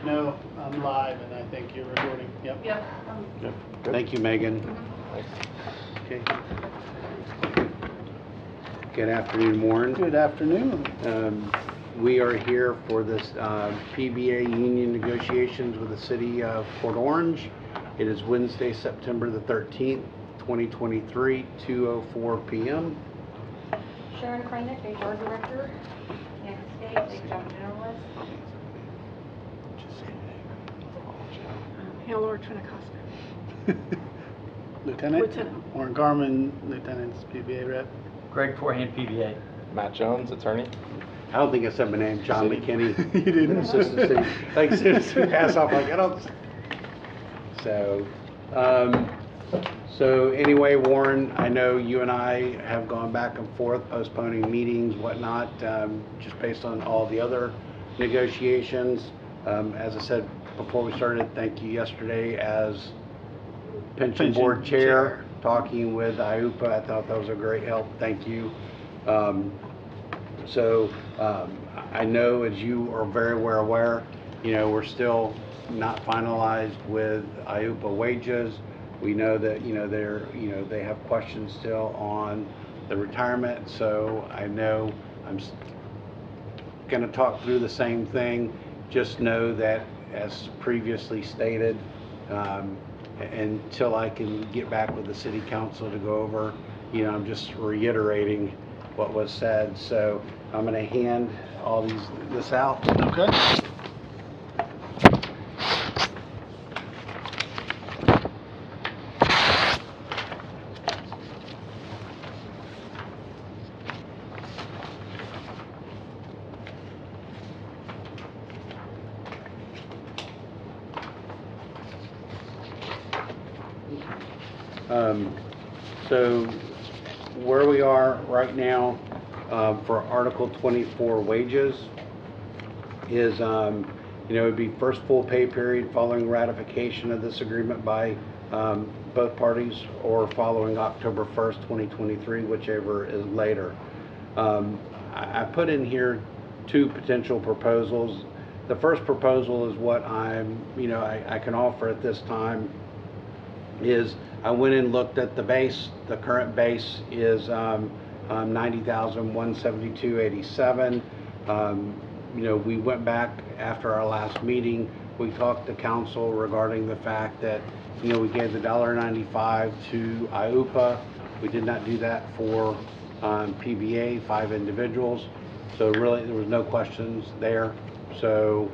No, I'm live, and I think you're recording. Yep. Yep. Yep. Thank you, Megan. Okay. Good afternoon, Warren. Good afternoon. We are here for this PBA union negotiations with the city of Port Orange. It is Wednesday, September the 13th, 2023, 2:04 p.m. Sharon Kreinick, HR Director. Nancy State, HR Generalist. Hale Trinacosta. Lieutenant. Warren Garman, Lieutenant's PBA rep. Greg Forehand, PBA. Matt Jones, attorney. I don't think I said my name, John McKinney. You didn't. Assistant city. Like, as soon as we pass off, like, I don't. So anyway, Warren, I know you and I have gone back and forth, postponing meetings, whatnot, just based on all the other negotiations. As I said before we started, thank you yesterday as pension board chair, talking with IUPA. I thought that was a great help. Thank you. I know, as you are very well aware, we're still not finalized with IUPA wages. We know that they have questions still on the retirement. So I know I'm going to talk through the same thing. Just know that, as previously stated, until I can get back with the city council to go over, I'm just reiterating what was said. So I'm going to hand all this out. Okay. So where we are right now for Article 24 wages is, it would be first full pay period following ratification of this agreement by both parties, or following October 1st, 2023, whichever is later. I put in here two potential proposals. The first proposal is what I can offer at this time. Is I went and looked at the base. The current base is $90,172.87. We went back after our last meeting. We talked to council regarding the fact that we gave the $1.95 to IUPA. We did not do that for PBA, 5 individuals. So really, there was no questions there. So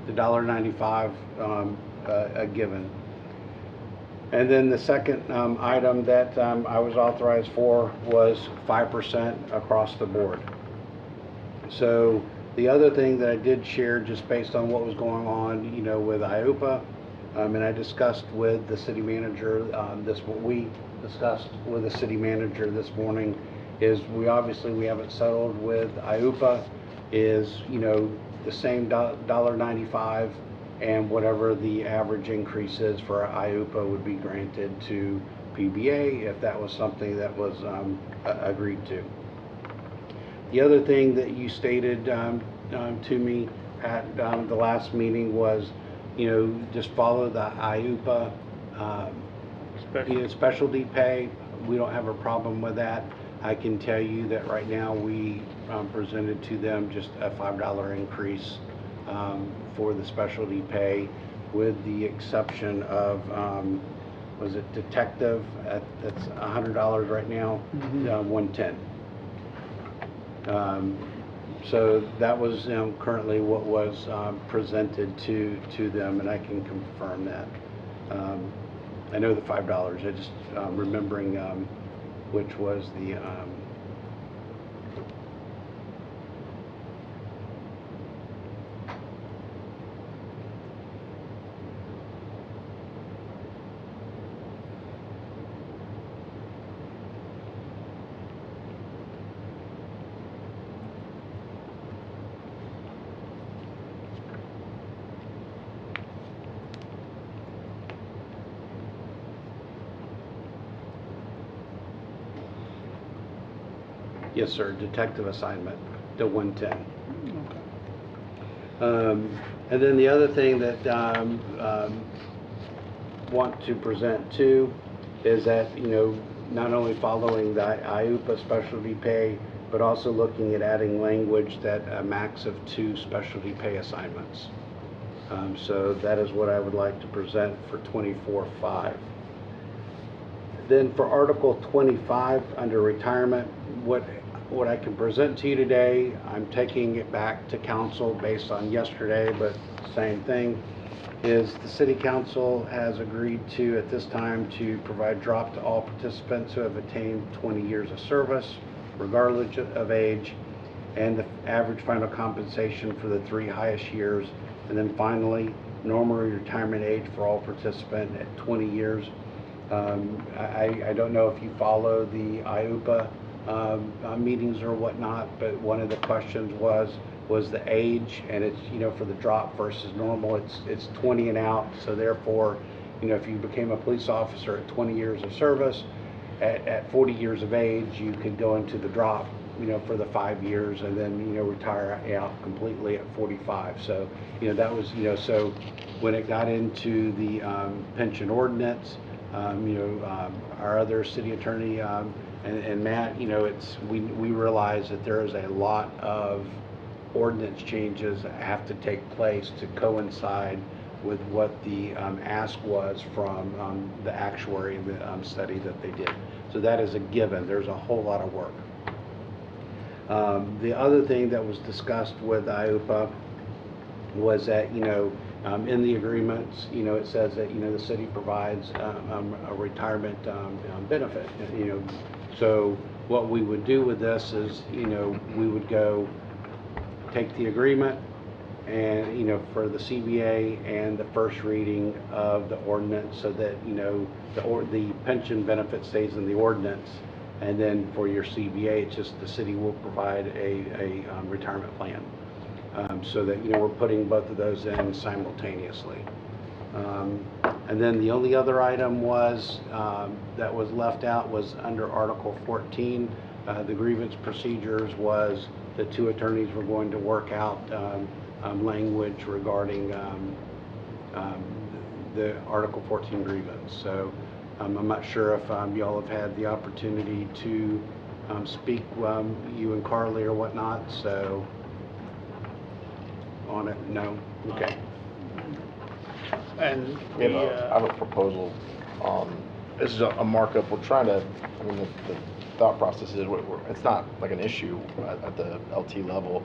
the $1.95 a given. And then the second item that I was authorized for was 5% across the board. So the other thing that I did share, just based on what was going on, with IUPA, and I discussed with the city manager, what we discussed with the city manager this morning, is we haven't settled with IUPA, is, the same $1.95, and whatever the average increase is for IUPA would be granted to PBA if that was something that was agreed to. The other thing that you stated to me at the last meeting was, just follow the IUPA specialty pay. We don't have a problem with that. I can tell you that right now we presented to them just a $5 increase for the specialty pay, with the exception of was it detective that's $100 right now. Mm-hmm. 110. So that was currently what was presented to them, and I can confirm that. I know the $5. I just remembering which was the yes, sir, detective assignment, the 110. Okay. And then the other thing that want to present too is that, not only following the IUPA specialty pay, but also looking at adding language that a max of 2 specialty pay assignments. So that is what I would like to present for 24-5. Then for Article 25 under retirement, what I can present to you today, I'm taking it back to council based on yesterday, but same thing, is the City Council has agreed to, at this time, to provide drop to all participants who have attained 20 years of service, regardless of age, and the average final compensation for the 3 highest years. And then finally, normal retirement age for all participants at 20 years. I don't know if you follow the IUPA meetings or whatnot, but one of the questions was the age, and it's, for the drop versus normal, it's 20 and out. So therefore, if you became a police officer at 20 years of service, at 40 years of age, you could go into the drop, for the 5 years, and then, retire out completely at 45. So, that was, so when it got into the pension ordinance, our other city attorney and Matt, we realize that there is a lot of ordinance changes that have to take place to coincide with what the ask was from the actuary in the study that they did. So that is a given. There's a whole lot of work. The other thing that was discussed with IUPA was that, in the agreements, it says that, the city provides a retirement benefit, So what we would do with this is, we would go take the agreement and, for the CBA and the first reading of the ordinance, so that, the pension benefit stays in the ordinance. And then for your CBA, it's just the city will provide a retirement plan. So that, we're putting both of those in simultaneously. And then the only other item was, that was left out was under Article 14. The grievance procedures was the 2 attorneys were going to work out language regarding the Article 14 grievance. So I'm not sure if y'all have had the opportunity to speak, you and Carly or whatnot, so on it, no? Okay. And I have a proposal. This is a markup. We're trying to, the thought process is, it's not like an issue at the LT level,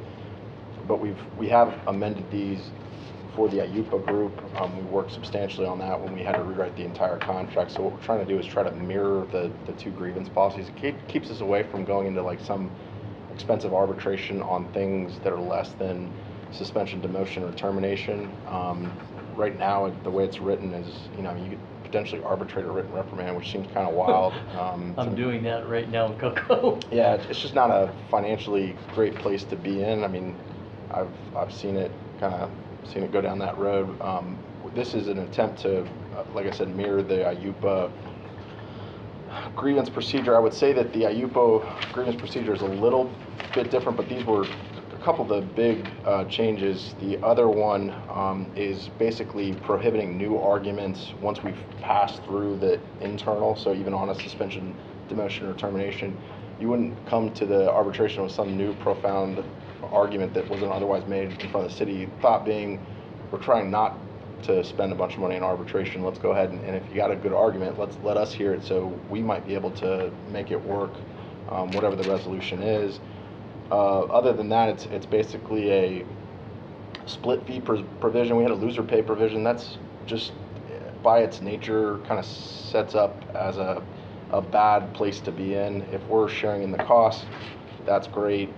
but we have amended these for the IUPA group. We worked substantially on that when we had to rewrite the entire contract. So what we're trying to do is try to mirror the 2 grievance policies. It keeps us away from going into like some expensive arbitration on things that are less than suspension, demotion, or termination. Right now, the way it's written is, you could potentially arbitrate a written reprimand, which seems kind of wild. I'm doing that right now in Cocoa. Yeah, it's just not a financially great place to be in. I've seen it go down that road. This is an attempt to, like I said, mirror the IUPA grievance procedure. I would say that the IUPA grievance procedure is a little bit different, but these were a couple of the big changes. The other one is basically prohibiting new arguments once we've passed through the internal. So even on a suspension, demotion, or termination, you wouldn't come to the arbitration with some new profound argument that wasn't otherwise made in front of the city. Thought being, we're trying not to spend a bunch of money in arbitration. Let's go ahead and if you got a good argument, let us hear it, so we might be able to make it work, whatever the resolution is. Other than that, it's basically a split fee provision. We had a loser pay provision. That's just, by its nature, kind of sets up as a bad place to be in. If we're sharing in the cost, that's great.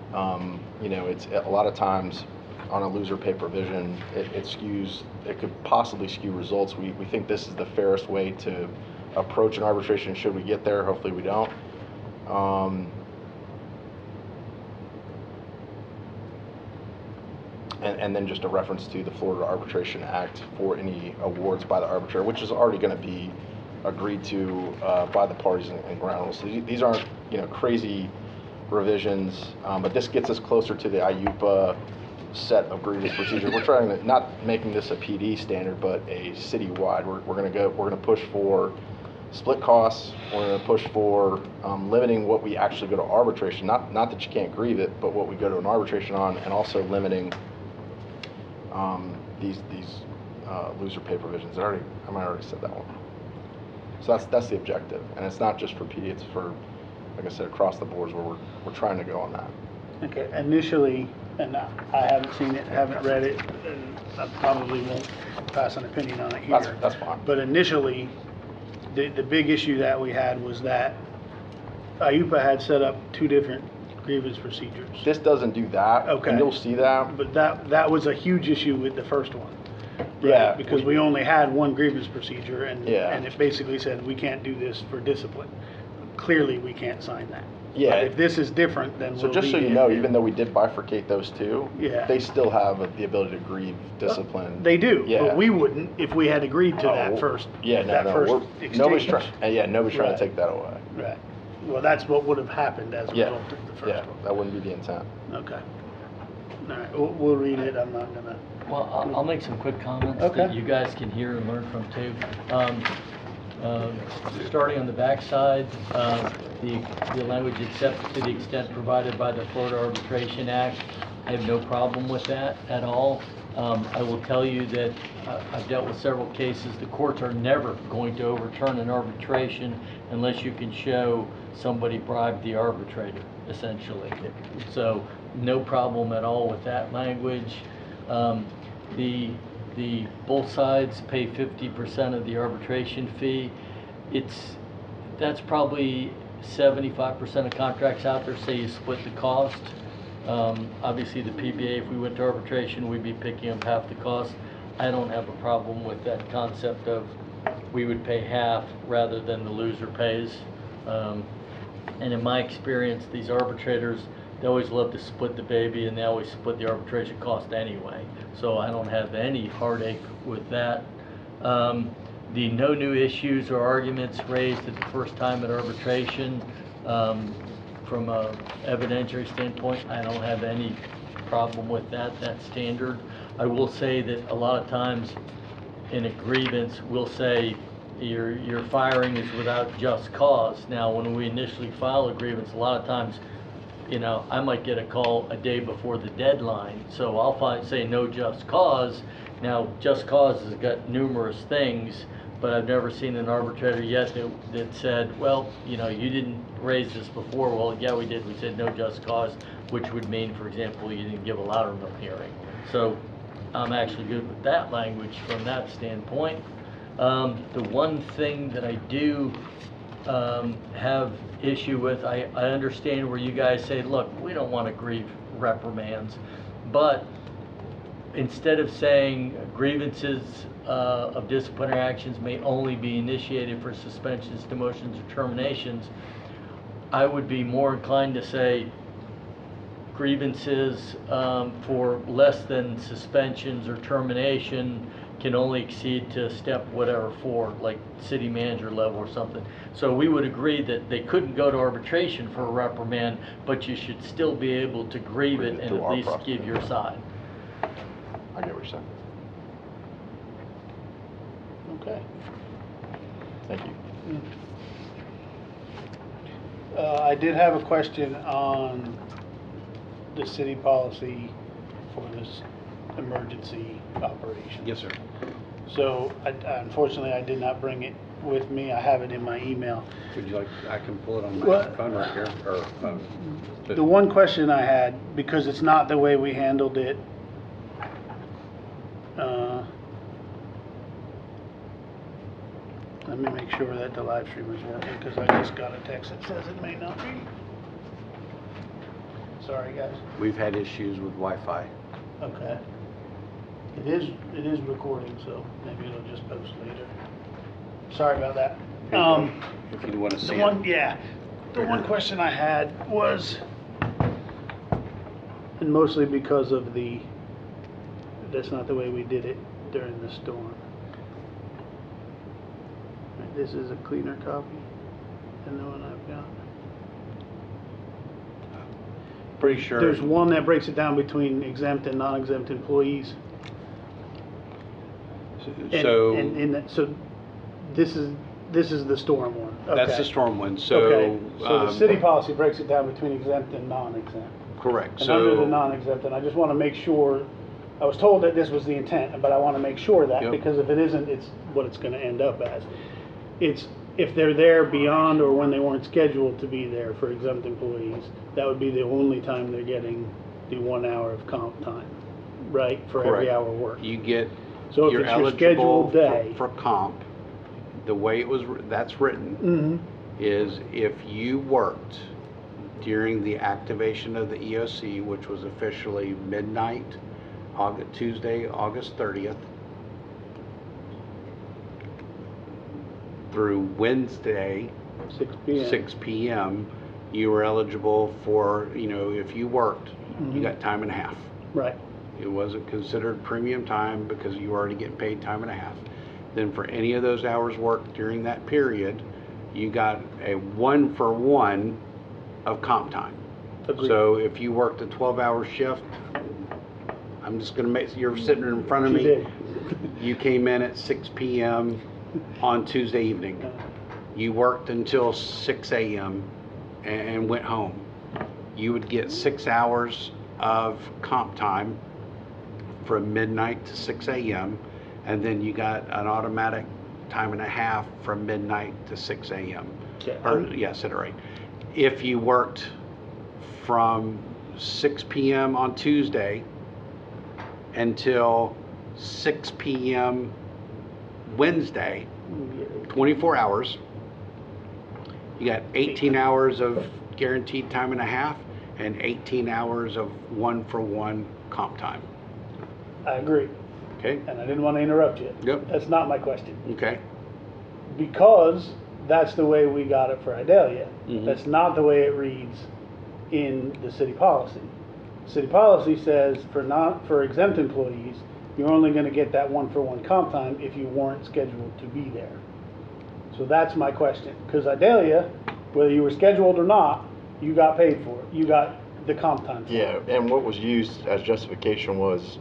It's a lot of times on a loser pay provision, it could possibly skew results. We think this is the fairest way to approach an arbitration should we get there. Hopefully we don't. And then just a reference to the Florida Arbitration Act for any awards by the arbitrator, which is already going to be agreed to by the parties and ground rules. So these aren't crazy revisions, but this gets us closer to the IUPA set of grievance procedures. We're trying to, not making this a PD standard, but a citywide. We're gonna push for split costs. We're gonna push for limiting what we actually go to arbitration. Not that you can't grieve it, but what we go to an arbitration on, and also limiting these loser pay provisions. I might have already said that one. So that's the objective, and it's not just for PD. It's for, like I said, across the boards where we're trying to go on that. Okay, initially, and I haven't seen it, haven't read it, and I probably won't pass an opinion on it here. That's fine. But initially, the big issue that we had was that IUPA had set up 2 different grievance procedures. This doesn't do that. Okay. And you'll see that. But that was a huge issue with the first one. Right? Yeah. Because we only had one grievance procedure, and Yeah. and it basically said, we can't do this for discipline. Clearly, we can't sign that. Yeah. But if this is different, then So we'll just so be you know, even though we did bifurcate those 2, Yeah. they still have the ability to grieve discipline. They do, Yeah. but we wouldn't if we had agreed to Oh, that first. Yeah, no, that no. first Nobody's exchange. trying. Nobody's trying Right. to take that away. Right. Well, that's what would have happened as a Yeah. result of the first Yeah, one. that wouldn't be the intent. Okay. All right, we'll read it. I'm not gonna. Well, I'll make some quick comments Okay. that you guys can hear and learn from too. Starting on the backside, the language except to the extent provided by the Florida Arbitration Act, I have no problem with that at all. I will tell you that I've dealt with several cases. The courts are never going to overturn an arbitration unless you can show somebody bribed the arbitrator, essentially. So no problem at all with that language. The both sides pay 50% of the arbitration fee. That's probably 75% of contracts out there say you split the cost. Obviously the PBA, if we went to arbitration, we'd be picking up half the cost. I don't have a problem with that concept of we would pay half rather than the loser pays. And in my experience, these arbitrators, they always love to split the baby, and they always split the arbitration cost anyway. So I don't have any heartache with that. The no new issues or arguments raised at the first time at arbitration, from a evidentiary standpoint, I don't have any problem with that. That's standard. I will say that a lot of times in a grievance, we'll say your firing is without just cause. Now, when we initially file a grievance, a lot of times, you know, I might get a call a day before the deadline, so I'll say no just cause. Now, just cause has got numerous things, but I've never seen an arbitrator yet that said, well, you know, you didn't raise this before. Well, yeah, we did. We said no just cause, which would mean, for example, you didn't give a Loudermill hearing. So I'm actually good with that language from that standpoint. The one thing that I do have issue with, I understand where you guys say, look, we don't want to grieve reprimands, but instead of saying grievances of disciplinary actions may only be initiated for suspensions, demotions, or terminations, I would be more inclined to say grievances for less than suspensions or termination can only exceed to step whatever 4, like city manager level or something. So we would agree that they couldn't go to arbitration for a reprimand, but you should still be able to grieve it and at least give your side. I get what you're saying. Okay. Thank you. I did have a question on the city policy for this emergency operation. Yes, sir. So unfortunately, I did not bring it with me. I have it in my email. Would you like, I can pull it on my Well, phone right here, or phone. The one question I had, because it's not the way we handled it, let me make sure that the live stream is working, because I just got a text that says it may not be. Sorry, guys. We've had issues with Wi-Fi. Okay. It is recording, so maybe it'll just post later. Sorry about that. Here you go. If you want to see it. Yeah. The one question I had was, and mostly because of that's not the way we did it during the storm. Right, this is a cleaner copy than the one I've got. pretty sure. There's one that breaks it down between exempt and non-exempt employees. So So this is the storm one. that's Okay. the storm one. So, Okay, so the city policy breaks it down between exempt and non-exempt. correct. And under the So, non-exempt, and I just want to make sure, I was told that this was the intent, but I want to make sure that, Yep. because if it isn't, it's what it's going to end up as. It's, if they're there beyond or when they weren't scheduled to be there for exempt employees, that would be the only time they're getting the 1 hour of comp time, right, for every correct. hour worked. You get, So if you're it's your eligible scheduled day. for comp. The way it was, that's written Mhm. is if you worked during the activation of the EOC, which was officially midnight, Tuesday, August 30th, through Wednesday, 6 p.m. 6 p.m., you were eligible for, if you worked, you Mhm. got time and a half. Right, It wasn't considered premium time because you were already getting paid time and a half. Then for any of those hours worked during that period, you got a 1-for-1 of comp time. agreed. So if you worked a 12-hour shift, I'm just gonna you're sitting in front of She me. did. You came in at 6 p.m. on Tuesday evening. You worked until 6 a.m. and went home. You would get 6 hours of comp time from midnight to 6 a.m. and then you got an automatic time and a half from midnight to 6 a.m. Okay. Or, yeah, I said it right. If you worked from 6 p.m. on Tuesday until 6 p.m. Wednesday, 24 hours, you got 18 hours of guaranteed time and a half and 18 hours of 1-for-1 comp time. I agree, Okay? and I didn't want to interrupt you. Yep. That's not my question. Okay. Because that's the way we got it for Idalia. Mhm. That's not the way it reads in the city policy. City policy says for exempt employees, you're only going to get that 1-for-1 comp time if you weren't scheduled to be there. So that's my question. Because Idalia, whether you were scheduled or not, you got paid for it. You got the comp time for it. Yeah, and what was used as justification was,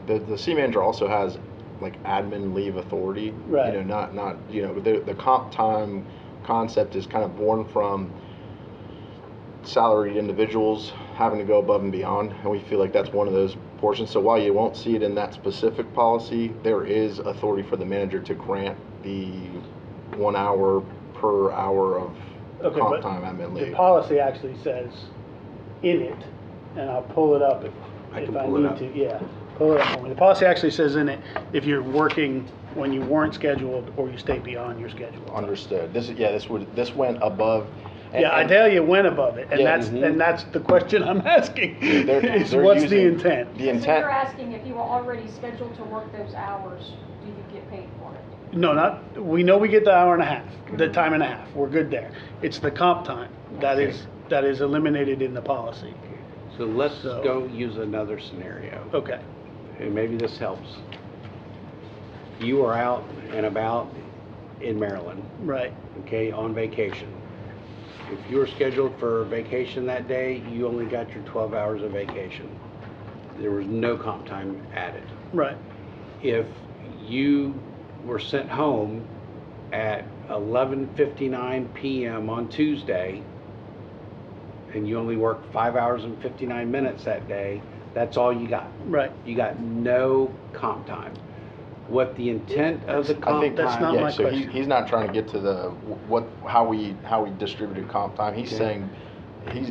the city manager also has like admin leave authority. Right. The comp time concept is kind of born from salaried individuals having to go above and beyond, and we feel like that's one of those portions. So while you won't see it in that specific policy, there is authority for the manager to grant the 1 hour per hour of Okay, comp but time admin the leave. policy actually says in it, and I'll pull it up I if can I pull it need up. to, yeah. Pull it up for me. The policy actually says in it, if you're working when you weren't scheduled or you stay beyond your schedule. Understood. This went above. and- Yeah, and Idalia went above it, and Yeah, that's the question I'm asking, is they're what's the using intent? The So intent. you're asking if you were already scheduled to work those hours, do you get paid for it? No, we know we get the hour and a half, the time and a half, we're good there. It's the comp time that is eliminated in the policy. So let's So- go use another scenario. Okay, And maybe this helps. You are out and about in Maryland, right, okay, on vacation. If you were scheduled for vacation that day, you only got your 12 hours of vacation. There was no comp time added. right, If you were sent home at 11:59 p.m. on Tuesday, and you only worked 5 hours and 59 minutes that day, that's all you got. right. You got no comp time. What the intent of the I comp think that's time. not yeah, my so question. he's not trying to get to how we distributed comp time. He's Okay. saying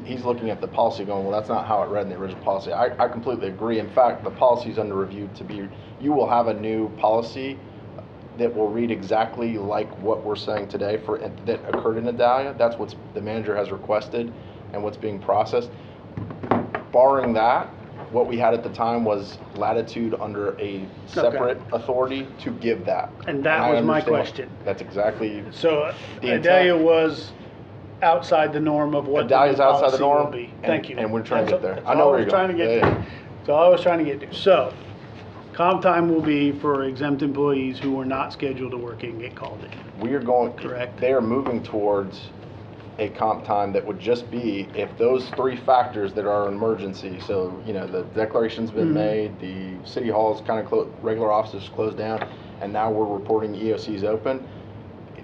he's looking at the policy going, well, that's not how it read in the original policy. I completely agree. In fact, the policy is under review you will have a new policy that will read exactly like what we're saying today that occurred in Idalia. That's what the manager has requested and what's being processed. Barring that, what we had at the time was latitude under a separate authority to give that. And that I was my understand. question. That's exactly. So The Idalia intent. was outside the norm of what the new Idalia's outside the policy will norm, be. and- Thank you. and we're trying to That's get there. that's I know all where was you're trying to going. get Yeah, to. yeah. That's all I was trying to get to. So, comp time will be for exempt employees who were not scheduled to work and get called in. We are going. Correct. They are moving towards a comp time that would just be if those three factors that are an emergency, so, you know, the declaration's been made, the city hall's kind of regular offices closed down, and now we're reporting EOC's open.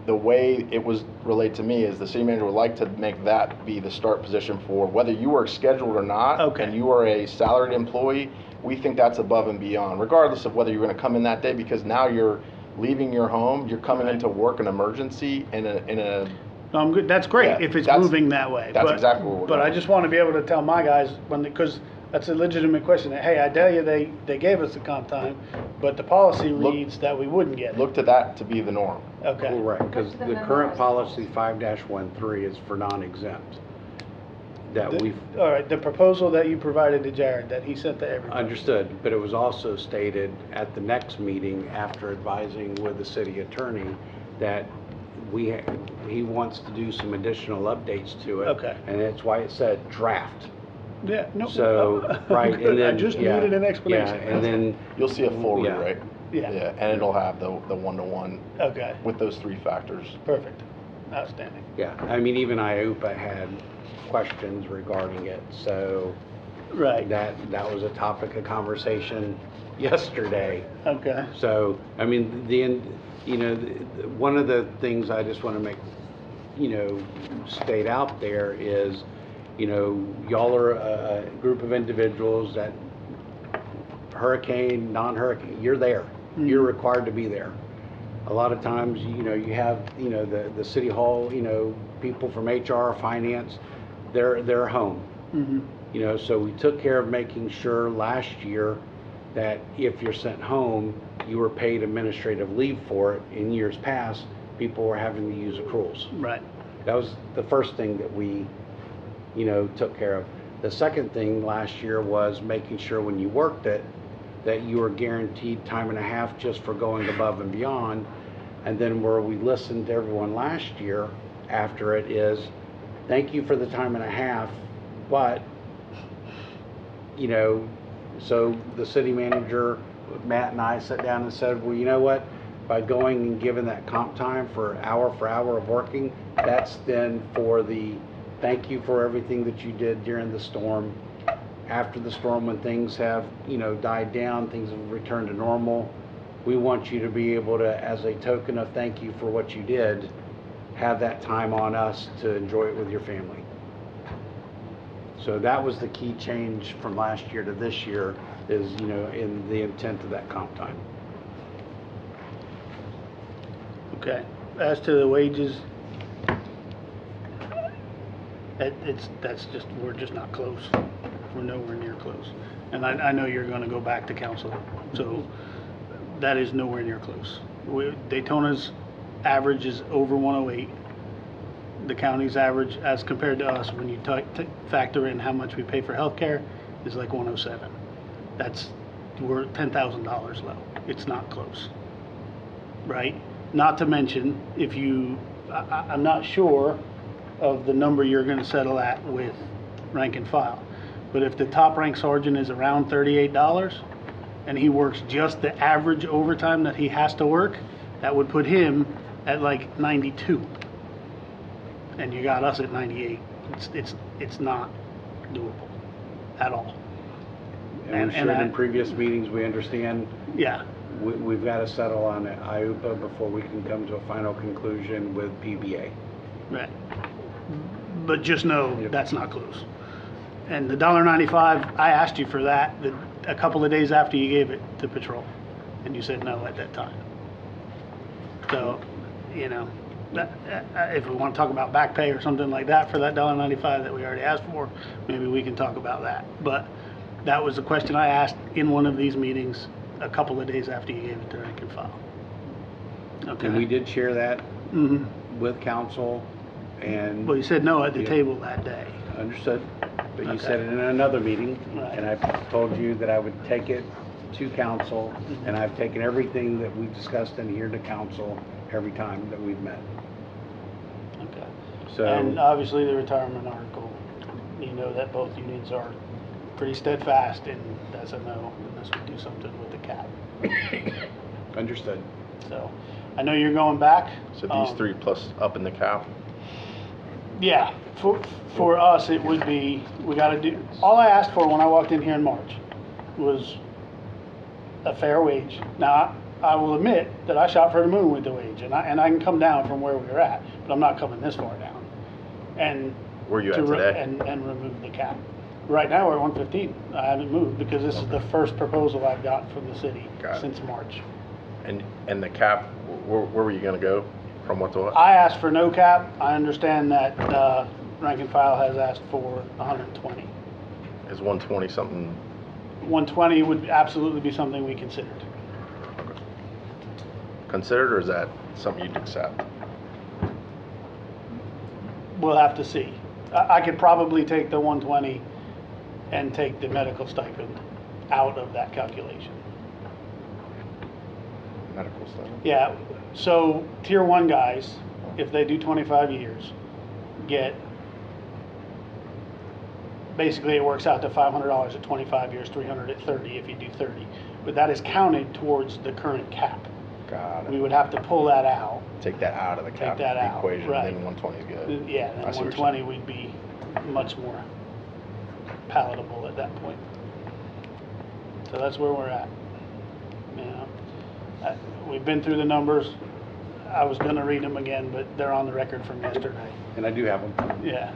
The way it was relayed to me is the city manager would like to make that be the start position for whether you are scheduled or not, Okay. and you are a salaried employee, we think that's above and beyond, regardless of whether you're going to come in that day, because now you're leaving your home, you're coming into work an emergency in a No, I'm good, that's great Yeah, if it's that's- moving that way. that's But- exactly what we're But I doing. just want to be able to tell my guys, because that's a legitimate question, that, hey, I tell you, they gave us the comp time, but the policy Look- reads that we wouldn't get it. look to that to be the norm. Okay, Correct, because What's the the memo current as policy opposed? 5-13 is for non-exempt. That we've all right, the proposal that you provided to Jared, that he sent to everybody. understood, but it was also stated at the next meeting after advising with the city attorney that he wants to do some additional updates to it. Okay. And that's why it said draft. Yeah, no. So, right, and good. then. I just yeah, needed an explanation. Yeah, and then. You'll see a full Yeah. rewrite. Yeah. Yeah, and it'll have the one-to-one Okay, with those three factors. perfect, outstanding. Yeah, I mean, even IUPA had questions regarding it, so Right, that was a topic of conversation yesterday. okay, So, I mean, one of the things I just want to make, state out there is, y'all are a group of individuals that hurricane, non-hurricane, you're there. You're required to be there. A lot of times, you have, the city hall, people from HR, finance, they're home. So we took care of making sure last year that if you're sent home, you were paid administrative leave for it. In years past, people were having to use accruals. right, That was the first thing that we, took care of. The second thing last year was making sure when you worked it, that you were guaranteed time and a half just for going above and beyond. And then where we listened to everyone last year after it is, thank you for the time and a half, but, so the city manager, Matt and I sat down and said, well, you know what? By going and giving that comp time for hour of working, that's then for the thank you for everything that you did during the storm. After the storm, when things have, died down, things have returned to normal, we want you to be able to, as a token of thank you for what you did, have that time on us to enjoy it with your family. So that was the key change from last year to this year is, in the intent of that comp time. okay. As to the wages, we're just not close. We're nowhere near close. And I know you're gonna go back to council, so that is nowhere near close. Daytona's average is over 108. The county's average, as compared to us, when you factor in how much we pay for healthcare, is like 107. We're $10,000 low. It's not close, right? Not to mention, I'm not sure of the number you're gonna settle at with rank and file. But if the top ranked sergeant is around $38 and he works just the average overtime that he has to work, that would put him at like 92. And you got us at 98. It's not doable at all. And we And shared I- in previous meetings, we understand Yeah, we've got to settle on IUPA before we can come to a final conclusion with PBA. right. But just know Yep. that's not close. And the $1.95, I asked you for that a couple of days after you gave it to patrol, and you said no at that time. So, if we want to talk about back pay or something like that for that $1.95 that we already asked for, maybe we can talk about that. But that was the question I asked in one of these meetings a couple of days after you gave it to rank and file. Okay. And we did share that Mm-hmm. with council and Well, you said no at the Yeah. table that day. understood. But you Okay. said it in another meeting, Right. and I told you that I would take it to council, and I've taken everything that we've discussed in here to council every time that we've met. Okay. So. And obviously the retirement article, you know that both unions are pretty steadfast in that's a no unless we do something with the cap. Understood. So I know you're going back. So these three plus up in the cap. Yeah, for us, it would be, we gotta do, all I asked for when I walked in here in March was a fair wage. Now, I will admit that I shot for the moon with the wage, and I can come down from where we were at, but I'm not coming this far down. And. Where you to at re- today? And remove the cap. Right now, we're at 115. I haven't moved because this is the first proposal I've got from the city Got it. since March. And the cap, where were you gonna go? From what to what? I asked for no cap. I understand that rank and file has asked for 120. Is 120 something? 120 would absolutely be something we considered. Considered, or is that something you'd accept? We'll have to see. I could probably take the 120 and take the medical stipend out of that calculation. Medical stuff? Yeah, so tier 1 guys, if they do 25 years, get, basically it works out to $500 at 25 years, 300 at 30 if you do 30. But that is counted towards the current cap. Got We it. would have to pull that out. Take that out of the cap that out, equation, right. then 120 is good. Yeah, then I see what you're 120 saying. would be much more palatable at that point. So that's where we're at. You know, we've been through the numbers. I was gonna read them again, but they're on the record from yesterday. And I do have them. Yeah,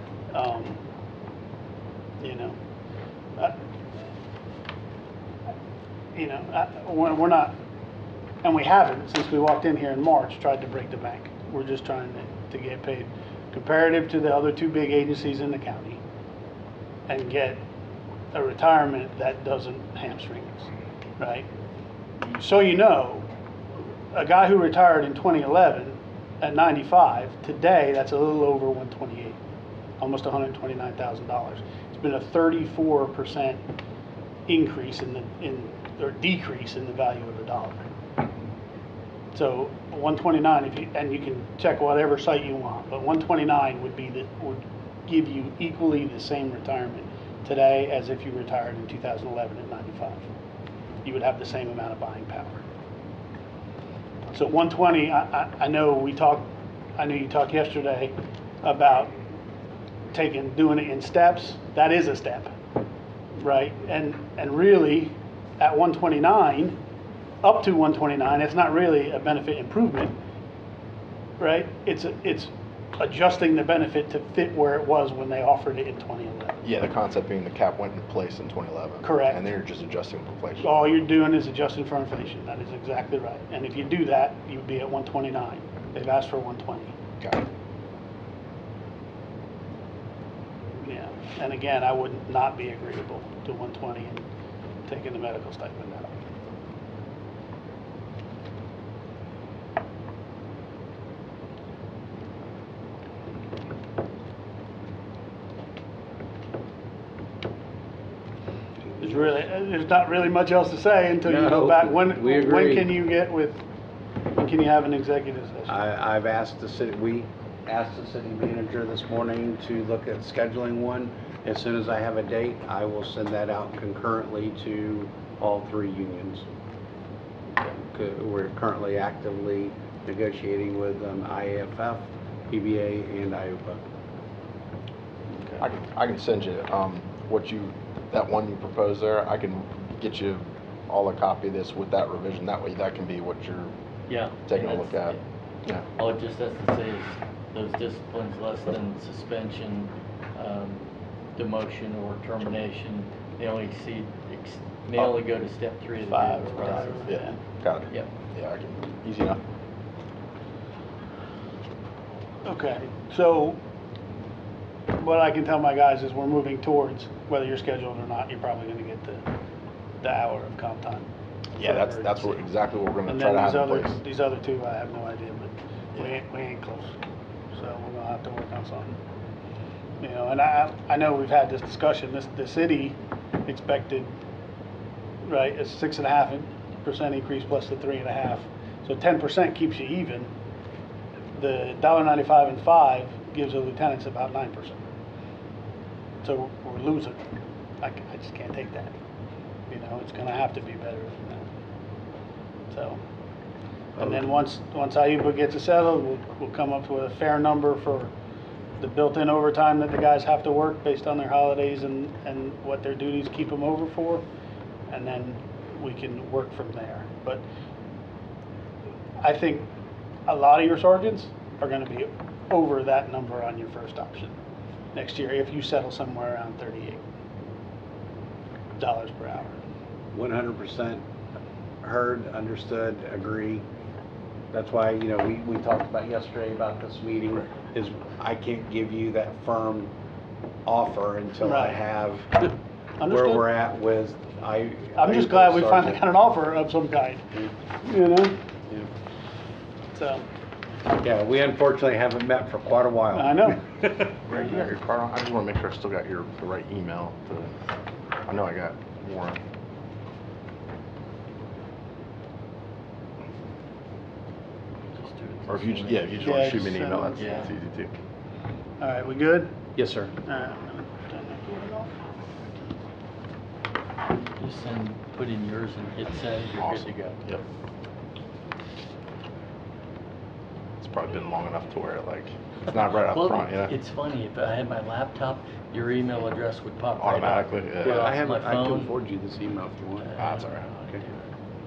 you know, we're not, and we haven't, since we walked in here in March, tried to break the bank. We're just trying to get paid comparative to the other two big agencies in the county and get a retirement that doesn't hamstring us, right? So you know, a guy who retired in 2011 at 95, today that's a little over 128, almost $129,000. It's been a 34% increase or decrease in the value of the dollar. So 129, and you can check whatever site you want, but 129 would give you equally the same retirement today as if you retired in 2011 at 95. You would have the same amount of buying power. So 120, I know you talked yesterday about doing it in steps. That is a step, right? And really, at 129, up to 129, it's not really a benefit improvement, right? It's adjusting the benefit to fit where it was when they offered it in 2011. Yeah, the concept being the cap went into place in 2011. Correct. And they're just adjusting for inflation. All you're doing is adjusting for inflation. That is exactly right. And if you do that, you'd be at 129. They've asked for 120. Got it. Yeah. And again, I would not be agreeable to 120 and taking the medical stipend out. There's not really much else to say until you go No, back. we agree. When can you have an executive session? I've asked we asked the city manager this morning to look at scheduling one. As soon as I have a date, I will send that out concurrently to all three unions. We're currently actively negotiating with IAFF, PBA, and IUPA. I can send you that one you proposed there. I can get you all a copy of this with that revision. That way, that can be what you're taking a look at. Yeah. All it just has to say is those disciplines less than suspension, demotion, or termination, they only go to step 3 of the Five, grievance process. Yeah. Got it. Yep. Yeah, easy enough. Okay, so what I can tell my guys is we're moving towards, whether you're scheduled or not, you're probably gonna get the hour of comp time. Yeah, that's exactly what we're going And to try then to have in place. these other two, I have no idea, but we ain't close. So we're gonna have to work on something. You know, and I know we've had this discussion, the city expected, right, a 6.5% increase plus the 3.5. So 10% keeps you even. The $1.95 and 5 gives the lieutenants about 9%. So we're losing. I just can't take that. You know, it's gonna have to be better than that. So, and then once IUPA gets it settled, we'll come up with a fair number for the built-in overtime that the guys have to work based on their holidays and what their duties keep them over for, and then we can work from there. But I think a lot of your sergeants are gonna be over that number on your first option next year if you settle somewhere around $38 per hour. 100% heard, understood, agree. That's why, you know, we talked about yesterday about this meeting, Right. is I can't give you that firm offer until I Right. have where Understood. we're at with, I'm just glad we finally got an offer of some kind, you know? Yeah. So, Yeah, we unfortunately haven't met for quite a while. I know. Greg, you got your card on? I just want to make sure I still got the right email. I know I got Warren. Just do it Or if you just, this yeah, way. if you just want Yeah, to shoot me an just email, send that's, it. that's easy too. All right, we good? Yes, sir. All right, I'm gonna turn that cord off. Just put in yours and hit send, you're good to Awesome. go. Yep. It's probably been long enough to where like it's not right up Well, front, yeah. it's funny, if I had my laptop, your email address would pop right up. Automatically, yeah. Right off I my can phone. forward you this email if you want. That's all right. I'll Okay. do it.